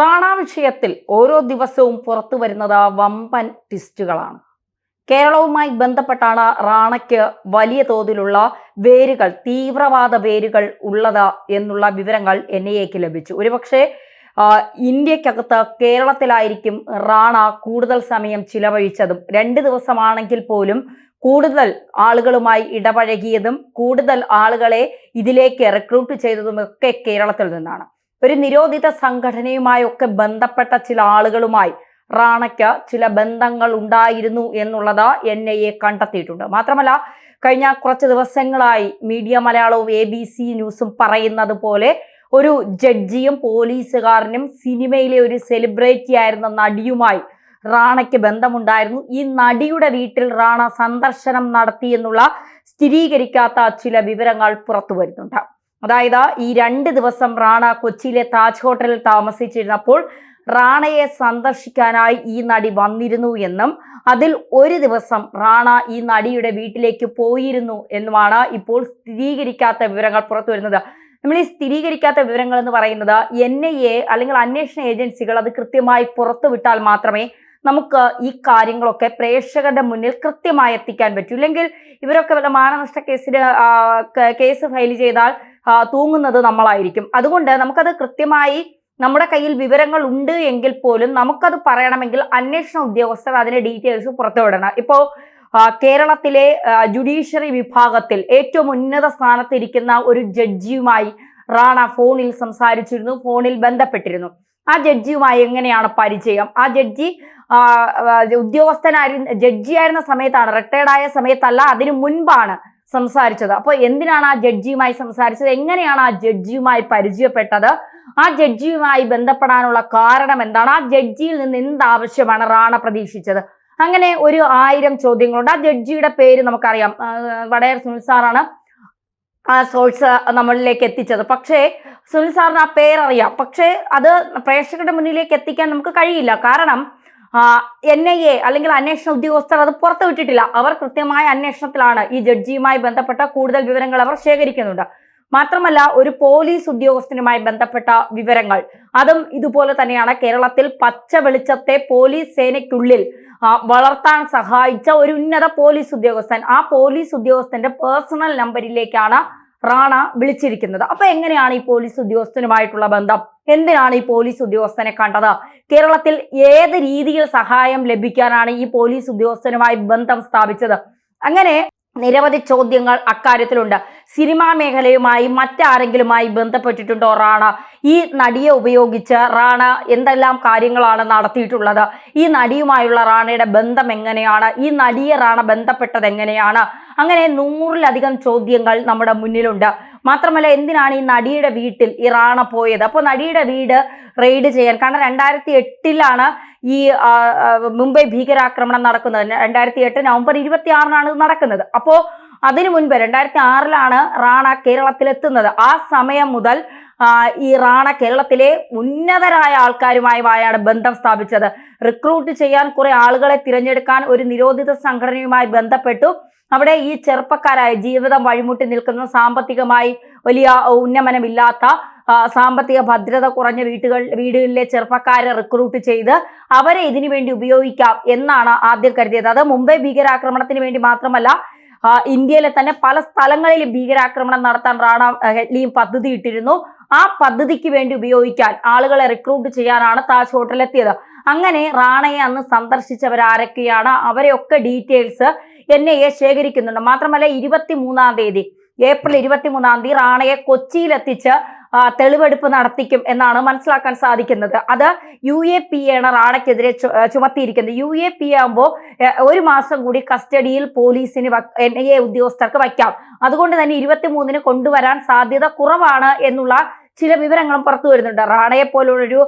റാണ വിഷയത്തിൽ ഓരോ ദിവസവും പുറത്തു വരുന്നത് വമ്പൻ ട്വിസ്റ്റുകളാണ്. കേരളവുമായി ബന്ധപ്പെട്ടാണ് റാണയ്ക്ക് വലിയ തോതിലുള്ള വേരുകൾ, തീവ്രവാദ വേരുകൾ ഉള്ളത് എന്നുള്ള വിവരങ്ങൾ NIAക്ക് ലഭിച്ചു. ഒരുപക്ഷെ ഇന്ത്യക്കകത്ത് കേരളത്തിലായിരിക്കും റാണ കൂടുതൽ സമയം ചിലവഴിച്ചതും. 2 ദിവസമാണെങ്കിൽ പോലും കൂടുതൽ ആളുകളുമായി ഇടപഴകിയതും കൂടുതൽ ആളുകളെ ഇതിലേക്ക് റിക്രൂട്ട് ചെയ്തതും ഒക്കെ കേരളത്തിൽ നിന്നാണ്. ഒരു നിരോധിത സംഘടനയുമായൊക്കെ ബന്ധപ്പെട്ട ചില ആളുകളുമായി റാണയ്ക്ക് ചില ബന്ധങ്ങൾ ഉണ്ടായിരുന്നു എന്നുള്ളത് NIA കണ്ടെത്തിയിട്ടുണ്ട്. മാത്രമല്ല, കഴിഞ്ഞ കുറച്ച് ദിവസങ്ങളായി മീഡിയ മലയാളവും ABC ന്യൂസും പറയുന്നത് പോലെ ഒരു ജഡ്ജിയും പോലീസുകാരനും സിനിമയിലെ ഒരു സെലിബ്രിറ്റി ആയിരുന്ന നടിയുമായി റാണയ്ക്ക് ബന്ധമുണ്ടായിരുന്നു. ഈ നടിയുടെ വീട്ടിൽ റാണ സന്ദർശനം നടത്തി എന്നുള്ള സ്ഥിരീകരിക്കാത്ത ചില വിവരങ്ങൾ പുറത്തു വരുന്നുണ്ട്. അതായത് ഈ 2 ദിവസം റാണ കൊച്ചിയിലെ താജ് ഹോട്ടലിൽ താമസിച്ചിരുന്നപ്പോൾ റാണയെ സന്ദർശിക്കാനായി ഈ നടി വന്നിരുന്നു എന്നും അതിൽ ഒരു ദിവസം റാണ ഈ നടിയുടെ വീട്ടിലേക്ക് പോയിരുന്നു എന്നുമാണ് ഇപ്പോൾ സ്ഥിരീകരിക്കാത്ത വിവരങ്ങൾ പുറത്തു വരുന്നത്. നമ്മൾ ഈ സ്ഥിരീകരിക്കാത്ത വിവരങ്ങൾ എന്ന് പറയുന്നത് NIA അല്ലെങ്കിൽ അന്വേഷണ ഏജൻസികൾ അത് കൃത്യമായി പുറത്തുവിട്ടാൽ മാത്രമേ നമുക്ക് ഈ കാര്യങ്ങളൊക്കെ പ്രേക്ഷകരുടെ മുന്നിൽ കൃത്യമായി എത്തിക്കാൻ പറ്റൂ. ഇല്ലെങ്കിൽ ഇവരൊക്കെ വല്ല മാനനഷ്ട കേസ് ഫയൽ ചെയ്താൽ തൂങ്ങുന്നത് നമ്മളായിരിക്കും. അതുകൊണ്ട് നമുക്കത് കൃത്യമായി നമ്മുടെ കയ്യിൽ വിവരങ്ങൾ ഉണ്ട് എങ്കിൽ പോലും നമുക്കത് പറയണമെങ്കിൽ അന്വേഷണ ഉദ്യോഗസ്ഥർ അതിന്റെ ഡീറ്റെയിൽസ് പുറത്തുവിടണം. ഇപ്പോൾ കേരളത്തിലെ ജുഡീഷ്യറി വിഭാഗത്തിൽ ഏറ്റവും ഉന്നത സ്ഥാനത്തിരിക്കുന്ന ഒരു ജഡ്ജിയുമായി റാണ ഫോണിൽ സംസാരിച്ചിരുന്നു, ഫോണിൽ ബന്ധപ്പെട്ടിരുന്നു. ആ ജഡ്ജിയുമായി എങ്ങനെയാണ് പരിചയം? ആ ജഡ്ജി ജഡ്ജിയായിരുന്ന സമയത്താണ്, റിട്ടയർഡായ സമയത്തല്ല, അതിനു മുൻപാണ് സംസാരിച്ചത്. അപ്പോൾ എന്തിനാണ് ആ ജഡ്ജിയുമായി സംസാരിച്ചത്? എങ്ങനെയാണ് ആ ജഡ്ജിയുമായി പരിചയപ്പെട്ടത്? ആ ജഡ്ജിയുമായി ബന്ധപ്പെടാനുള്ള കാരണം എന്താണ്? ആ ജഡ്ജിയിൽ നിന്ന് എന്താവശ്യമാണ് റാണ പ്രതീക്ഷിച്ചത്? അങ്ങനെ ഒരു 1000 ചോദ്യങ്ങളുണ്ട്. ആ ജഡ്ജിയുടെ പേര് നമുക്കറിയാം, വടയർ സുനിൽ സാറാണ് ആ സോഴ്സ് നമ്മളിലേക്ക് എത്തിച്ചത്. പക്ഷേ സുനിൽ സാറിന് ആ പേരറിയാം, പക്ഷേ അത് പ്രേക്ഷകരുടെ മുന്നിലേക്ക് എത്തിക്കാൻ നമുക്ക് കഴിയില്ല. കാരണം NIA അല്ലെങ്കിൽ അന്വേഷണ ഉദ്യോഗസ്ഥർ അത് പുറത്തുവിട്ടിട്ടില്ല. അവർ കൃത്യമായ അന്വേഷണത്തിലാണ്. ഈ ജഡ്ജിയുമായി ബന്ധപ്പെട്ട കൂടുതൽ വിവരങ്ങൾ അവർ ശേഖരിക്കുന്നുണ്ട്. മാത്രമല്ല, ഒരു പോലീസ് ഉദ്യോഗസ്ഥനുമായി ബന്ധപ്പെട്ട വിവരങ്ങൾ അതും ഇതുപോലെ തന്നെയാണ്. കേരളത്തിൽ പച്ച വെളിച്ചത്തെ പോലീസ് സേനയ്ക്കുള്ളിൽ വളർത്താൻ സഹായിച്ച ഒരു ഉന്നത പോലീസ് ഉദ്യോഗസ്ഥൻ, ആ പോലീസ് ഉദ്യോഗസ്ഥന്റെ പേഴ്സണൽ നമ്പറിലേക്കാണ് റാണ വിളിച്ചിരിക്കുന്നത്. അപ്പൊ എങ്ങനെയാണ് ഈ പോലീസ് ഉദ്യോഗസ്ഥനുമായിട്ടുള്ള ബന്ധം? എന്തിനാണ് ഈ പോലീസ് ഉദ്യോഗസ്ഥനെ കണ്ടത്? കേരളത്തിൽ ഏത് രീതിയിൽ സഹായം ലഭിക്കാനാണ് ഈ പോലീസ് ഉദ്യോഗസ്ഥനുമായി ബന്ധം സ്ഥാപിച്ചത്? അങ്ങനെ നിരവധി ചോദ്യങ്ങൾ അക്കാര്യത്തിലുണ്ട്. സിനിമാ മേഖലയുമായി മറ്റാരെങ്കിലുമായി ബന്ധപ്പെട്ടിട്ടുണ്ടോ റാണ? ഈ നടിയെ ഉപയോഗിച്ച് റാണ എന്തെല്ലാം കാര്യങ്ങളാണ് നടത്തിയിട്ടുള്ളത്? ഈ നടിയുമായുള്ള റാണയുടെ ബന്ധം എങ്ങനെയാണ്? ഈ നടിയെ റാണ ബന്ധപ്പെട്ടത് എങ്ങനെയാണ്? അങ്ങനെ 100-ലധികം ചോദ്യങ്ങൾ നമ്മുടെ മുന്നിലുണ്ട്. മാത്രമല്ല, എന്തിനാണ് ഈ നടിയുടെ വീട്ടിൽ ഈ റാണ പോയത്? അപ്പോൾ നടിയുടെ വീട് റെയ്ഡ് ചെയ്യാൻ, കാരണം 2008 ഈ മുംബൈ ഭീകരാക്രമണം നടക്കുന്നത്. 2008 നവംബർ 26 നടക്കുന്നത്. അപ്പോൾ അതിനു മുൻപ് 2006 റാണ കേരളത്തിലെത്തുന്നത്. ആ സമയം മുതൽ ഈ റാണ കേരളത്തിലെ ഉന്നതരായ ആൾക്കാരുമായാണ് ബന്ധം സ്ഥാപിച്ചത്. റിക്രൂട്ട് ചെയ്യാൻ കുറെ ആളുകളെ തിരഞ്ഞെടുക്കാൻ ഒരു നിരോധിത സംഘടനയുമായി ബന്ധപ്പെട്ടു. അവിടെ ഈ ചെറുപ്പക്കാരായ, ജീവിതം വഴിമുട്ടി നിൽക്കുന്ന, സാമ്പത്തികമായി വലിയ ഉന്നമനമില്ലാത്ത, സാമ്പത്തിക ഭദ്രത കുറഞ്ഞ വീടുകളിലെ ചെറുപ്പക്കാരെ റിക്രൂട്ട് ചെയ്ത് അവരെ ഇതിനു വേണ്ടി ഉപയോഗിക്കാം എന്നാണ് ആദ്യം കരുതിയത്. അത് മുംബൈ ഭീകരാക്രമണത്തിന് വേണ്ടി മാത്രമല്ല, ഇന്ത്യയിലെ തന്നെ പല സ്ഥലങ്ങളിലും ഭീകരാക്രമണം നടത്താൻ റാണ ഹെഡ്ലിയും പദ്ധതി ഇട്ടിരുന്നു. ആ പദ്ധതിക്ക് വേണ്ടി ഉപയോഗിക്കാൻ, ആളുകളെ റിക്രൂട്ട് ചെയ്യാനാണ് താജ് ഹോട്ടലിൽ എത്തിയത്. അങ്ങനെ റാണയെ അന്ന് സന്ദർശിച്ചവരാരൊക്കെയാണ്, അവരെയൊക്കെ ഡീറ്റെയിൽസ് NIA ശേഖരിക്കുന്നുണ്ട്. മാത്രമല്ല, ഏപ്രിൽ 23 റാണയെ കൊച്ചിയിലെത്തിച്ച് തെളിവെടുപ്പ് നടത്തിക്കും എന്നാണ് മനസ്സിലാക്കാൻ സാധിക്കുന്നത്. അത് UAPA ആണ് റാണയ്ക്കെതിരെ ചുമത്തിയിരിക്കുന്നത്. UAPA ആകുമ്പോൾ 1 മാസം കൂടി കസ്റ്റഡിയിൽ പോലീസിന് NIA ഉദ്യോഗസ്ഥർക്ക് വയ്ക്കാം. അതുകൊണ്ട് തന്നെ 23 കൊണ്ടുവരാൻ സാധ്യത കുറവാണ് എന്നുള്ള ചില വിവരങ്ങളും പുറത്തു വരുന്നുണ്ട്. റാണയെ പോലുള്ളൊരു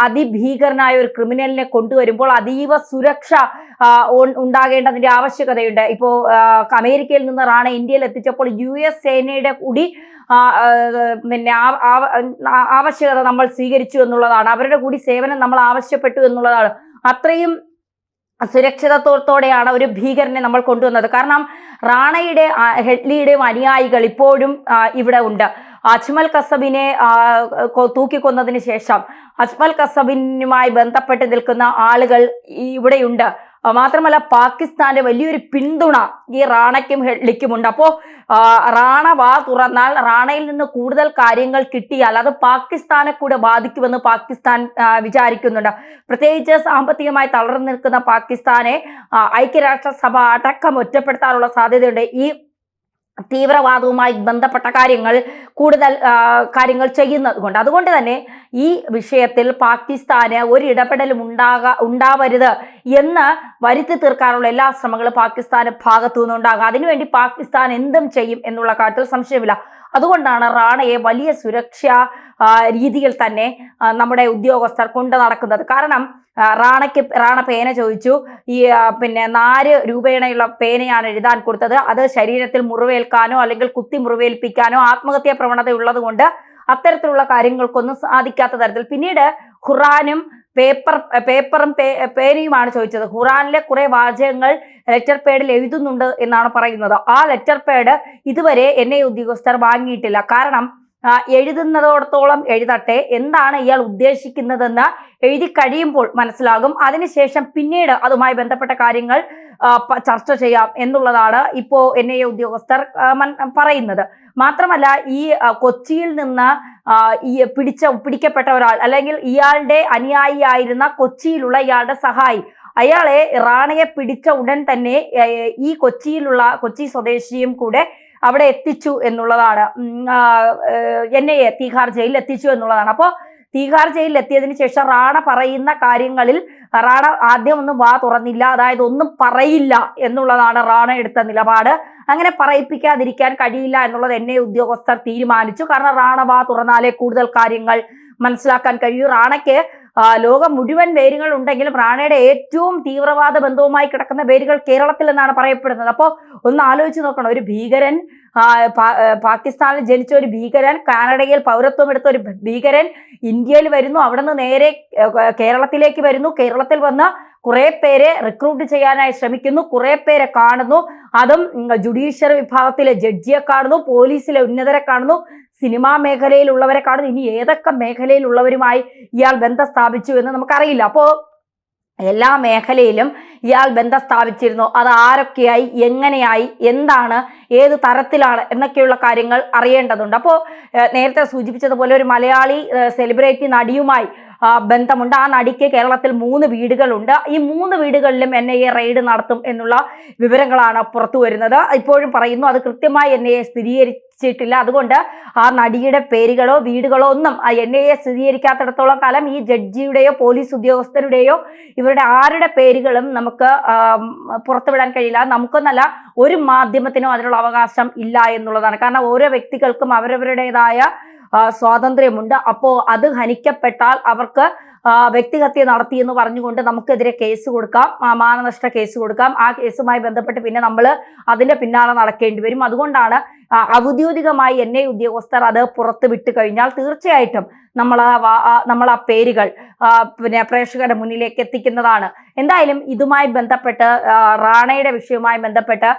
അതിഭീകരനായ ഒരു ക്രിമിനലിനെ കൊണ്ടുവരുമ്പോൾ അതീവ സുരക്ഷ ഉണ്ടാകേണ്ടതിന്റെ ആവശ്യകതയുണ്ട്. ഇപ്പോൾ അമേരിക്കയിൽ നിന്ന് റാണ ഇന്ത്യയിൽ എത്തിച്ചപ്പോൾ US സേനയുടെ കൂടി പിന്നെ ആവശ്യകത നമ്മൾ സ്വീകരിച്ചു എന്നുള്ളതാണ്. അവരുടെ കൂടി സേവനം നമ്മൾ ആവശ്യപ്പെട്ടു എന്നുള്ളതാണ്. അത്രയും സുരക്ഷിതത്വത്തോടെയാണ് ഒരു ഭീകരനെ നമ്മൾ കൊണ്ടുവന്നത്. കാരണം റാണയുടെ ഹെഡ്ലിയുടെയും അനുയായികൾ ഇപ്പോഴും ഇവിടെ ഉണ്ട്. അജ്മൽ കസബിനെ തൂക്കിക്കൊന്നതിന് ശേഷം അജ്മൽ കസബിനുമായി ബന്ധപ്പെട്ട് നിൽക്കുന്ന ആളുകൾ ഇവിടെയുണ്ട്. മാത്രമല്ല പാകിസ്ഥാന്റെ വലിയൊരു പിന്തുണ ഈ റാണയ്ക്കും ഹെഡ്ലിക്കുമുണ്ട്. അപ്പോ റാണ വാ തുറന്നാൽ, റാണയിൽ നിന്ന് കൂടുതൽ കാര്യങ്ങൾ കിട്ടിയാൽ അത് പാകിസ്ഥാനെ കൂടെ ബാധിക്കുമെന്ന് പാകിസ്ഥാൻ വിചാരിക്കുന്നുണ്ട്. പ്രത്യേകിച്ച് സാമ്പത്തികമായി തളർന്നു നിൽക്കുന്ന പാകിസ്ഥാനെ ഐക്യരാഷ്ട്രസഭ അടക്കം ഒറ്റപ്പെടുത്താനുള്ള സാധ്യതയുണ്ട് ഈ തീവ്രവാദവുമായി ബന്ധപ്പെട്ട കൂടുതൽ കാര്യങ്ങൾ ചെയ്യുന്നത് കൊണ്ട്. അതുകൊണ്ട് തന്നെ ഈ വിഷയത്തിൽ പാകിസ്ഥാന് ഒരു ഇടപെടലും ഉണ്ടാവരുത് എന്ന് വരുത്തി തീർക്കാനുള്ള എല്ലാ ശ്രമങ്ങളും പാകിസ്ഥാന്റെ ഭാഗത്തു നിന്നുണ്ടാകും. അതിനുവേണ്ടി പാകിസ്ഥാൻ എന്തും ചെയ്യും എന്നുള്ള കാര്യത്തിൽ സംശയമില്ല. അതുകൊണ്ടാണ് റാണയെ വലിയ സുരക്ഷാ രീതിയിൽ തന്നെ നമ്മുടെ ഉദ്യോഗസ്ഥർ കൊണ്ടു നടക്കുന്നത്. കാരണം റാണ പേന ചോദിച്ചു. ഈ 4 രൂപേണയുള്ള പേനയാണ് എഴുതാൻ കൊടുത്തത്. അത് ശരീരത്തിൽ മുറിവേൽക്കാനോ അല്ലെങ്കിൽ കുത്തി മുറിവേൽപ്പിക്കാനോ ആത്മഹത്യാ പ്രവണത ഉള്ളത് കൊണ്ട് അത്തരത്തിലുള്ള കാര്യങ്ങൾക്കൊന്നും സാധിക്കാത്ത തരത്തിൽ. പിന്നീട് ഖുറാനും പേപ്പറും പേനയുമാണ് ചോദിച്ചത്. ഖുറാനിലെ കുറെ വാചകങ്ങൾ ലെറ്റർ പേഡിൽ എഴുതുന്നുണ്ട് എന്നാണ് പറയുന്നത്. ആ ലെറ്റർ പേഡ് ഇതുവരെ NIA ഉദ്യോഗസ്ഥർ വാങ്ങിയിട്ടില്ല. കാരണം എഴുതുന്നതോടത്തോളം എഴുതട്ടെ, എന്താണ് ഇയാൾ ഉദ്ദേശിക്കുന്നതെന്ന് എഴുതി കഴിയുമ്പോൾ മനസ്സിലാകും. അതിനുശേഷം പിന്നീട് അതുമായി ബന്ധപ്പെട്ട കാര്യങ്ങൾ ചർച്ച ചെയ്യാം എന്നുള്ളതാണ് ഇപ്പോ NIA ഉദ്യോഗസ്ഥർ പറയുന്നത്. മാത്രമല്ല ഈ കൊച്ചിയിൽ നിന്ന് പിടിക്കപ്പെട്ട ഒരാൾ, അല്ലെങ്കിൽ ഇയാളുടെ അനുയായിയായിരുന്ന കൊച്ചിയിലുള്ള ഇയാളുടെ സഹായി, അയാളെ റാണയെ പിടിച്ച ഉടൻ തന്നെ ഈ കൊച്ചി സ്വദേശിയും കൂടെ അവിടെ എത്തിച്ചു എന്നുള്ളതാണ്. NIA തീഹാർ ജയിലിൽ എത്തിച്ചു എന്നുള്ളതാണ്. അപ്പോൾ തീഹാർ ജയിലിൽ എത്തിയതിനു ശേഷം റാണ പറയുന്ന കാര്യങ്ങളിൽ റാണ ആദ്യം ഒന്നും വാ തുറന്നില്ല. അതായത് ഒന്നും പറയില്ല എന്നുള്ളതാണ് റാണ എടുത്ത നിലപാട്. അങ്ങനെ പറയിപ്പിക്കാതിരിക്കാൻ കഴിയില്ല എന്നുള്ളത് NIA ഉദ്യോഗസ്ഥർ തീരുമാനിച്ചു. കാരണം റാണ വാ തുറന്നാലേ കൂടുതൽ കാര്യങ്ങൾ മനസ്സിലാക്കാൻ കഴിയൂ. റാണയ്ക്ക് ലോകം മുഴുവൻ വേരുകൾ ഉണ്ടെങ്കിലും റാണയുടെ ഏറ്റവും തീവ്രവാദ ബന്ധവുമായി കിടക്കുന്ന വേരുകൾ കേരളത്തിൽ എന്നാണ് പറയപ്പെടുന്നത്. അപ്പോൾ ഒന്ന് ആലോചിച്ച് നോക്കണം. ഒരു ഭീകരൻ, പാകിസ്ഥാനിൽ ജനിച്ച ഒരു ഭീകരൻ, കാനഡയിൽ പൗരത്വം എടുത്ത ഒരു ഭീകരൻ ഇന്ത്യയിൽ വരുന്നു, അവിടെ നിന്ന് നേരെ കേരളത്തിലേക്ക് വരുന്നു. കേരളത്തിൽ വന്ന് കുറെ പേരെ റിക്രൂട്ട് ചെയ്യാനായി ശ്രമിക്കുന്നു, കുറെ പേരെ കാണുന്നു. അതും ജുഡീഷ്യറി വിഭാഗത്തിലെ ജഡ്ജിയെ കാണുന്നു, പോലീസിലെ ഉന്നതരെ കാണുന്നു, സിനിമാ മേഖലയിലുള്ളവരെ കാണുന്നു. ഇനി ഏതൊക്കെ മേഖലയിലുള്ളവരുമായി ഇയാൾ ബന്ധം സ്ഥാപിച്ചു എന്ന് നമുക്കറിയില്ല. അപ്പോൾ എല്ലാ മേഖലയിലും ഇയാൾ ബന്ധം സ്ഥാപിച്ചിരുന്നു. അത് ആരൊക്കെയായി, എങ്ങനെയായി, എന്താണ്, ഏത് തരത്തിലാണ് എന്നൊക്കെയുള്ള കാര്യങ്ങൾ അറിയേണ്ടതുണ്ട്. അപ്പോൾ നേരത്തെ സൂചിപ്പിച്ചതുപോലെ ഒരു മലയാളി സെലിബ്രിറ്റി നടിയുമായി ബന്ധമുണ്ട്. ആ നടിക്ക് കേരളത്തിൽ 3 വീടുകളുണ്ട്. ഈ 3 വീടുകളിലും NIA റെയ്ഡ് നടത്തും എന്നുള്ള വിവരങ്ങളാണ് പുറത്തു വരുന്നത്. ഇപ്പോഴും പറയുന്നു അത് കൃത്യമായി NIA സ്ഥിരീകരിച്ചിട്ടില്ല. അതുകൊണ്ട് ആ നടിയുടെ പേരുകളോ വീടുകളോ ഒന്നും NIA സ്ഥിരീകരിക്കാത്തിടത്തോളം കാലം ഈ ജഡ്ജിയുടെയോ പോലീസ് ഉദ്യോഗസ്ഥരുടെയോ ഇവരുടെ ആരുടെ പേരുകളും നമുക്ക് പുറത്തുവിടാൻ കഴിയില്ല. നമുക്കൊന്നല്ല, ഒരു മാധ്യമത്തിനും അതിനുള്ള അവകാശം ഇല്ല എന്നുള്ളതാണ്. കാരണം ഓരോ വ്യക്തികൾക്കും അവരവരുടേതായ സ്വാതന്ത്ര്യമുണ്ട്. അപ്പോൾ അത് ഹനിക്കപ്പെട്ടാൽ അവർക്ക് വ്യക്തിഹത്യ നടത്തി എന്ന് പറഞ്ഞുകൊണ്ട് നമുക്കെതിരെ കേസ് കൊടുക്കാം, മാനനഷ്ട കേസ് കൊടുക്കാം. ആ കേസുമായി ബന്ധപ്പെട്ട് പിന്നെ നമ്മൾ അതിന്റെ പിന്നാലെ നടക്കേണ്ടി വരും. അതുകൊണ്ടാണ് ഔദ്യോഗികമായി NIA ഉദ്യോഗസ്ഥർ അത് പുറത്ത് വിട്ടു കഴിഞ്ഞാൽ തീർച്ചയായിട്ടും നമ്മൾ ആ പേരുകൾ പ്രേക്ഷകരുടെ മുന്നിലേക്ക് എത്തിക്കുന്നതാണ്. എന്തായാലും ഇതുമായി ബന്ധപ്പെട്ട് റാണയുടെ വിഷയവുമായി ബന്ധപ്പെട്ട്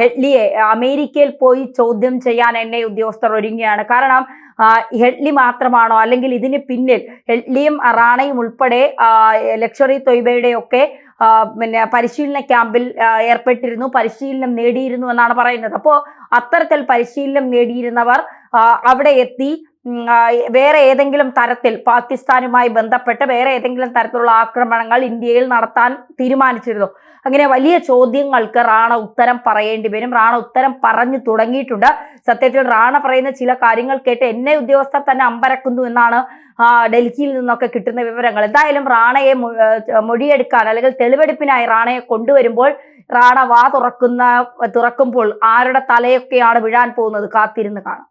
ഹെഡ്ലിയെ അമേരിക്കയിൽ പോയി ചോദ്യം ചെയ്യാൻ NIA ഉദ്യോഗസ്ഥർ ഒരുങ്ങുകയാണ്. കാരണം ഹെഡ്ലി മാത്രമാണോ, അല്ലെങ്കിൽ ഇതിന് പിന്നിൽ ഹെഡ്ലിയും റാണയും ഉൾപ്പെടെ ലക്ഷറി തൊയ്ബയുടെയൊക്കെ പരിശീലന ക്യാമ്പിൽ ഏർപ്പെട്ടിരുന്നു, പരിശീലനം നേടിയിരുന്നു എന്നാണ് പറയുന്നത്. അപ്പോൾ അത്തരത്തിൽ പരിശീലനം നേടിയിരുന്നവർ അവിടെ എത്തി വേറെ ഏതെങ്കിലും തരത്തിൽ പാകിസ്ഥാനുമായി ബന്ധപ്പെട്ട് വേറെ ഏതെങ്കിലും തരത്തിലുള്ള ആക്രമണങ്ങൾ ഇന്ത്യയിൽ നടത്താൻ തീരുമാനിച്ചിരുന്നു. അങ്ങനെ വലിയ ചോദ്യങ്ങൾക്ക് റാണ ഉത്തരം പറയേണ്ടി വരും. റാണ ഉത്തരം പറഞ്ഞു തുടങ്ങിയിട്ടുണ്ട്. സത്യത്തിൽ റാണ പറയുന്ന ചില കാര്യങ്ങൾ കേട്ട് NIA ഉദ്യോഗസ്ഥർ തന്നെ അമ്പരക്കുന്നു എന്നാണ് ഡൽഹിയിൽ നിന്നൊക്കെ കിട്ടുന്ന വിവരങ്ങൾ. എന്തായാലും റാണയെ മൊഴിയെടുക്കാൻ അല്ലെങ്കിൽ തെളിവെടുപ്പിനായി റാണയെ കൊണ്ടുവരുമ്പോൾ റാണ വാ തുറക്കുമ്പോൾ ആരുടെ തലയൊക്കെയാണ് വീഴാൻ പോകുന്നത് കാത്തിരുന്ന് കാണാം.